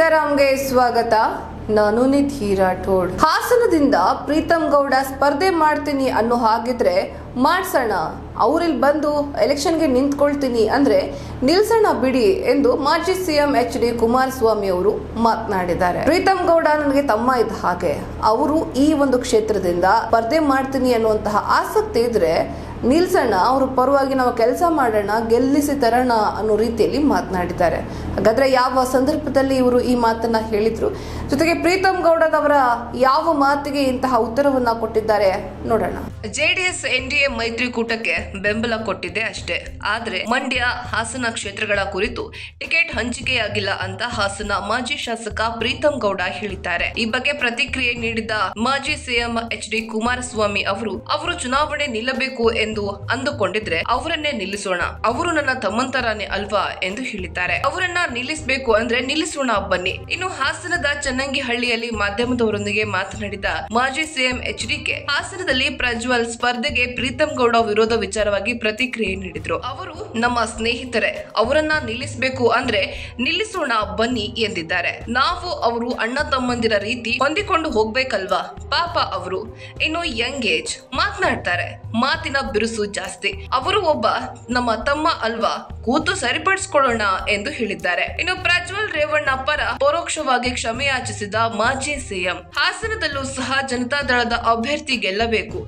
ಸೀತಾರಾಮ್ಗೆ ಸ್ವಾಗತ. ನಾನು ನಿಧಿ ರಾಠೋಡ್. ಹಾಸನದಿಂದ ಪ್ರೀತಮ್ ಗೌಡ ಸ್ಪರ್ಧೆ ಮಾಡ್ತೀನಿ ಅನ್ನೋ ಹಾಗಿದ್ರೆ ಮಾಡ್ಸೋಣ, ಅವ್ರಿಲ್ ಬಂದು ಎಲೆಕ್ಷನ್ಗೆ ನಿಂತ್ಕೊಳ್ತೀನಿ ಅಂದ್ರೆ ನಿಲ್ಸೋಣ ಬಿಡಿ ಎಂದು ಮಾಜಿ ಸಿಎಂ HD ಕುಮಾರಸ್ವಾಮಿ ಅವರು ಮಾತನಾಡಿದ್ದಾರೆ. ಪ್ರೀತಮ್ ಗೌಡ ನನಗೆ ತಮ್ಮ ಇದ್ದ ಹಾಗೆ, ಅವರು ಈ ಒಂದು ಕ್ಷೇತ್ರದಿಂದ ಸ್ಪರ್ಧೆ ಮಾಡ್ತೀನಿ ಅನ್ನುವಂತಹ ಆಸಕ್ತಿ ಇದ್ರೆ ನಿಲ್ಸೋಣ, ಅವ್ರ ಪರವಾಗಿ ನಾವು ಕೆಲಸ ಮಾಡೋಣ, ಗೆಲ್ಲಿಸಿ ತರೋಣ ಅನ್ನೋ ರೀತಿಯಲ್ಲಿ ಮಾತನಾಡಿದ್ದಾರೆ. ಹಾಗಾದ್ರೆ ಯಾವ ಸಂದರ್ಭದಲ್ಲಿ ಇವರು ಈ ಮಾತನ್ನ ಹೇಳಿದ್ರು, ಜೊತೆಗೆ ಪ್ರೀತಮ್ ಗೌಡದವರ ಯಾವ ಮಾತಿಗೆ ಇಂತಹ ಉತ್ತರವನ್ನ ಕೊಟ್ಟಿದ್ದಾರೆ ನೋಡೋಣ. ಜೆಡಿಎಸ್ NDA ಮೈತ್ರಿಕೂಟಕ್ಕೆ ಬೆಂಬಲ ಕೊಟ್ಟಿದೆ ಅಷ್ಟೇ, ಆದ್ರೆ ಮಂಡ್ಯ ಹಾಸನ ಕ್ಷೇತ್ರಗಳ ಕುರಿತು ಟಿಕೆಟ್ ಹಂಚಿಕೆಯಾಗಿಲ್ಲ ಅಂತ ಹಾಸನ ಮಾಜಿ ಶಾಸಕ ಪ್ರೀತಮ್ ಗೌಡ ಹೇಳಿದ್ದಾರೆ. ಈ ಬಗ್ಗೆ ಪ್ರತಿಕ್ರಿಯೆ ನೀಡಿದ ಮಾಜಿ ಸಿಎಂ HD ಕುಮಾರಸ್ವಾಮಿ ಅವರು ಚುನಾವಣೆ ನಿಲ್ಲಬೇಕು ಎಂದು ಅಂದುಕೊಂಡಿದ್ರೆ ಅವರನ್ನೇ ನಿಲ್ಲಿಸೋಣ, ಅವರು ನನ್ನ ತಮ್ಮಂತರಾನೇ ಅಲ್ವಾ ಎಂದು ಹೇಳಿದ್ದಾರೆ. ಅವರನ್ನ ನಿಲ್ಲಿಸಬೇಕು ಅಂದ್ರೆ ನಿಲ್ಲಿಸೋಣ ಬನ್ನಿ. ಇನ್ನು ಹಾಸನದ ಚನ್ನಂಗಿಹಳ್ಳಿಯಲ್ಲಿ ಮಾಧ್ಯಮದವರೊಂದಿಗೆ ಮಾತನಾಡಿದ ಮಾಜಿ ಸಿಎಂ HDK ಹಾಸನದಲ್ಲಿ ಪ್ರಜ್ವಲ್ ಸ್ಪರ್ಧೆಗೆ ಪ್ರೀತಮ್ ಗೌಡ ವಿರೋಧ ವಿಚಾರವಾಗಿ ಪ್ರತಿಕ್ರಿಯೆ ನೀಡಿದ್ರು. ಅವರು ನಮ್ಮ ಸ್ನೇಹಿತರೆ, ಅವರನ್ನ ನಿಲ್ಲಿಸಬೇಕು ಅಂದ್ರೆ ನಿಲ್ಲಿಸೋಣ ಬನ್ನಿ ಎಂದಿದ್ದಾರೆ. ನಾವು ಅವರು ಅಣ್ಣ ತಮ್ಮಂದಿರ ರೀತಿ ಹೊಂದಿಕೊಂಡು ಹೋಗ್ಬೇಕಲ್ವಾ, ಪಾಪ ಅವರು ಇನ್ನು ಯಂಗ್ ಏಜ್, ಮಾತನಾಡ್ತಾರೆ, ಮಾತಿನ ಬಿರುಸು ಜಾಸ್ತಿ, ಅವರು ಒಬ್ಬ ನಮ್ಮ ತಮ್ಮ ಅಲ್ವಾ, ಕೂತು ಸರಿಪಡಿಸಿಕೊಳ್ಳೋಣ ಎಂದು ಹೇಳಿದ್ದಾರೆ. ಇನ್ನು ಪ್ರಜ್ವಲ್ ರೇವಣ್ಣ ಪರ ಪರೋಕ್ಷವಾಗಿ ಕ್ಷಮೆಯಾಚಿಸಿದ ಮಾಜಿ ಸಿಎಂ, ಹಾಸನದಲ್ಲೂ ಸಹ ಜನತಾದಳದ ಅಭ್ಯರ್ಥಿ ಗೆಲ್ಲಬೇಕು,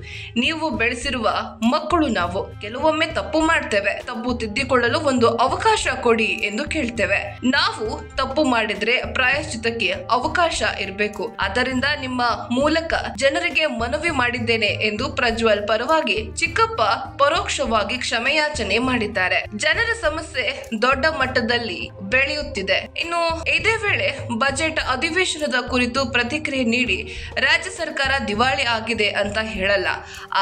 ನೀವು ಬೆಳೆಸಿರುವ ಮಕ್ಕಳು ನಾವು, ಕೆಲವೊಮ್ಮೆ ತಪ್ಪು ಮಾಡ್ತೇವೆ, ತಪ್ಪು ತಿದ್ದಿಕೊಳ್ಳಲು ಒಂದು ಅವಕಾಶ ಕೊಡಿ ಎಂದು ಕೇಳ್ತೇವೆ. ನಾವು ತಪ್ಪು ಮಾಡಿದ್ರೆ ಪ್ರಾಯಶ್ಚಿತ್ತಕ್ಕೆ ಅವಕಾಶ ಇರಬೇಕು, ಅದರಿಂದ ನಿಮ್ಮ ಮೂಲಕ ಜನರಿಗೆ ಮನವಿ ಮಾಡಿದ್ದೇನೆ ಎಂದು ಪ್ರಜ್ವಲ್ ಪರವಾಗಿ ಚಿಕ್ಕಪ್ಪ ಪರೋಕ್ಷವಾಗಿ ಕ್ಷಮೆಯಾಚನೆ ಮಾಡಿದ್ದಾರೆ. ಜನರ ಸಮಸ್ಯೆ ದೊಡ್ಡ ಮಟ್ಟದಲ್ಲಿ ಬೆಳೆಯುತ್ತಿದೆ. ಇನ್ನು ಇದೇ ವೇಳೆ ಬಜೆಟ್ ಅಧಿವೇಶನದ ಕುರಿತು ಪ್ರತಿಕ್ರಿಯೆ ನೀಡಿ, ರಾಜ್ಯ ಸರ್ಕಾರ ದಿವಾಳಿ ಆಗಿದೆ ಅಂತ ಹೇಳಲ್ಲ,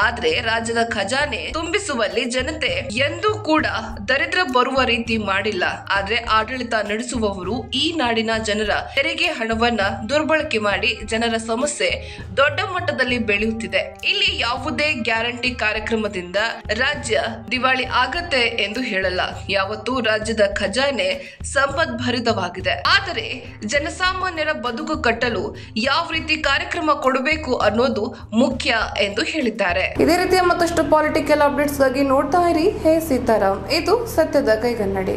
ಆದ್ರೆ ರಾಜ್ಯದ ಖಜಾನೆ ತುಂಬಿಸುವಲ್ಲಿ ಜನತೆ ಎಂದೂ ಕೂಡ ದರಿದ್ರ ಬರುವ ರೀತಿ ಮಾಡಿಲ್ಲ. ಆದ್ರೆ ಆಡಳಿತ ನಡೆಸುವವರು ಈ ನಾಡಿನ ಜನರ ತೆರಿಗೆ ಹಣವನ್ನ ದುರ್ಬಳಕೆ ಮಾಡಿ ಜನರ ಸಮಸ್ಯೆ ದೊಡ್ಡ ಮಟ್ಟದಲ್ಲಿ ಬೆಳೆಯುತ್ತಿದೆ. ಇಲ್ಲಿ ಯಾವುದೇ ಗ್ಯಾರಂಟಿ ಕಾರ್ಯಕ್ರಮದಿಂದ ರಾಜ್ಯ ದಿವಾಳಿ ಆಗತ್ತೆ ಎಂದು ಹೇಳಲ್ಲ. ಯಾವತ್ತೂ ರಾಜ್ಯದ ಖಜಾನೆ ಸಂಪದ್ಭರಿತವಾಗಿದೆ. ಆದರೆ ಜನಸಾಮಾನ್ಯರ ಬದುಕು ಕಟ್ಟಲು ಯಾವ ರೀತಿ ಕಾರ್ಯಕ್ರಮ ಕೊಡಬೇಕು ಅನ್ನೋದು ಮುಖ್ಯ ಎಂದು ಹೇಳಿದ್ದಾರೆ. ಇದೇ ರೀತಿಯ ಮತ್ತಷ್ಟು ಪೊಲಿಟಿಕಲ್ ಅಪ್ಡೇಟ್ಸ್ಗಾಗಿ ನೋಡ್ತಾ ಇರಿ ಹೇ ಸೀತಾರಾಮ್, ಇದು ಸತ್ಯದ ಕೈಗನ್ನಡಿ.